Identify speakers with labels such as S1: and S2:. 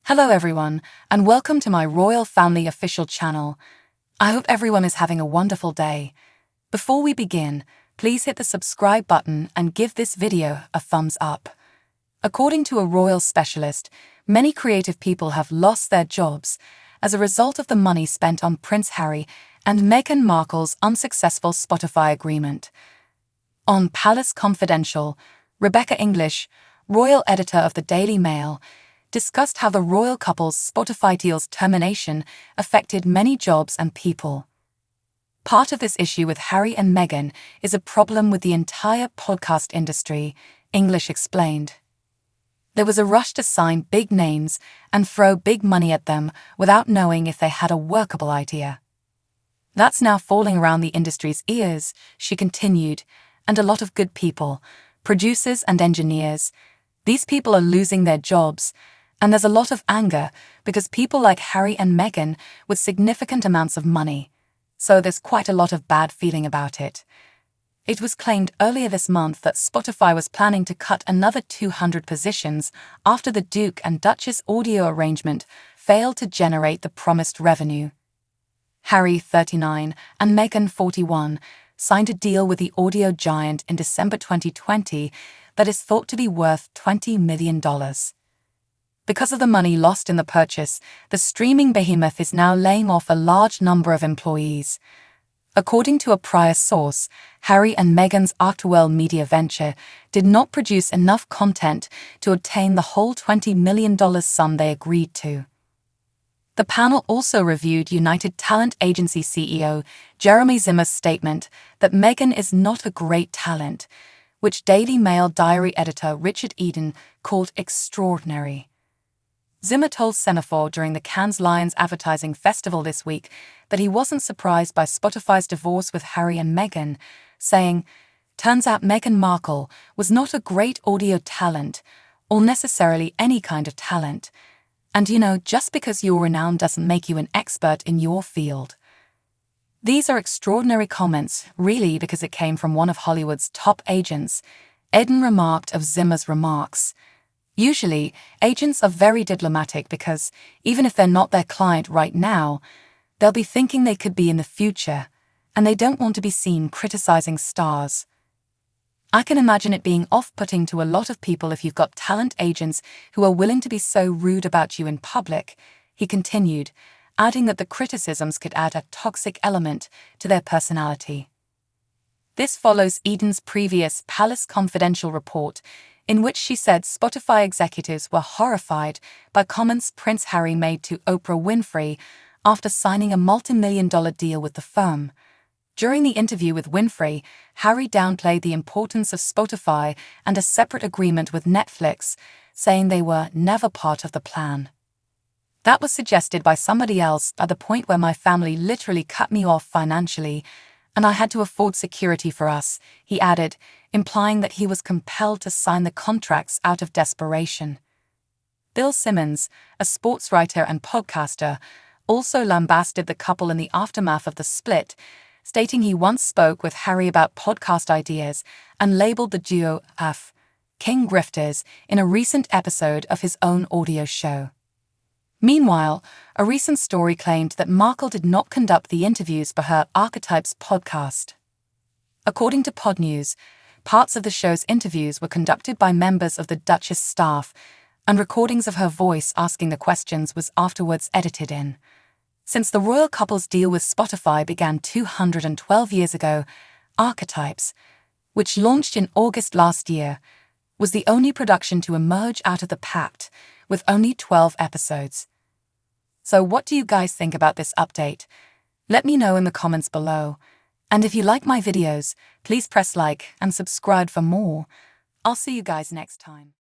S1: Hello everyone, and welcome to my Royal Family official channel. I hope everyone is having a wonderful day. Before we begin, please hit the subscribe button and give this video a thumbs up. According to a royal specialist, many creative people have lost their jobs as a result of the money spent on Prince Harry and Meghan Markle's unsuccessful Spotify agreement. On Palace Confidential, Rebecca English, royal editor of the Daily Mail, discussed how the royal couple's Spotify deal's termination affected many jobs and people. Part of this issue with Harry and Meghan is a problem with the entire podcast industry, English explained. There was a rush to sign big names and throw big money at them without knowing if they had a workable idea. That's now falling around the industry's ears, she continued, and a lot of good people, producers and engineers. These people are losing their jobs, and there's a lot of anger because people like Harry and Meghan with significant amounts of money. So there's quite a lot of bad feeling about it. It was claimed earlier this month that Spotify was planning to cut another 200 positions after the Duke and Duchess audio arrangement failed to generate the promised revenue. Harry, 39, and Meghan, 41, signed a deal with the audio giant in December 2020 that is thought to be worth $20 million. Because of the money lost in the purchase, the streaming behemoth is now laying off a large number of employees. According to a prior source, Harry and Meghan's Artwell media venture did not produce enough content to obtain the whole $20 million sum they agreed to. The panel also reviewed United Talent Agency CEO Jeremy Zimmer's statement that Meghan is not a great talent, which Daily Mail diary editor Richard Eden called extraordinary. Zimmer told Semaphore during the Cannes Lions Advertising Festival this week that he wasn't surprised by Spotify's divorce with Harry and Meghan, saying, "Turns out Meghan Markle was not a great audio talent, or necessarily any kind of talent. And just because you're renowned doesn't make you an expert in your field." These are extraordinary comments, really, because it came from one of Hollywood's top agents. Eden remarked of Zimmer's remarks, "Usually, agents are very diplomatic because, even if they're not their client right now, they'll be thinking they could be in the future, and they don't want to be seen criticizing stars. I can imagine it being off-putting to a lot of people if you've got talent agents who are willing to be so rude about you in public," he continued, adding that the criticisms could add a toxic element to their personality. This follows Eden's previous Palace Confidential report, in which she said Spotify executives were horrified by comments Prince Harry made to Oprah Winfrey after signing a multi-million-dollar deal with the firm. During the interview with Winfrey, Harry downplayed the importance of Spotify and a separate agreement with Netflix, saying they were never part of the plan. "That was suggested by somebody else at the point where my family literally cut me off financially, and I had to afford security for us," he added, implying that he was compelled to sign the contracts out of desperation. Bill Simmons, a sports writer and podcaster, also lambasted the couple in the aftermath of the split, stating he once spoke with Harry about podcast ideas and labeled the duo as king grifters in a recent episode of his own audio show. Meanwhile, a recent story claimed that Markle did not conduct the interviews for her Archetypes podcast. According to Pod News, parts of the show's interviews were conducted by members of the Duchess staff, and recordings of her voice asking the questions was afterwards edited in. Since the royal couple's deal with Spotify began 212 years ago, Archetypes, which launched in August last year, was the only production to emerge out of the pact, with only 12 episodes. So what do you guys think about this update? Let me know in the comments below. And if you like my videos, please press like and subscribe for more. I'll see you guys next time.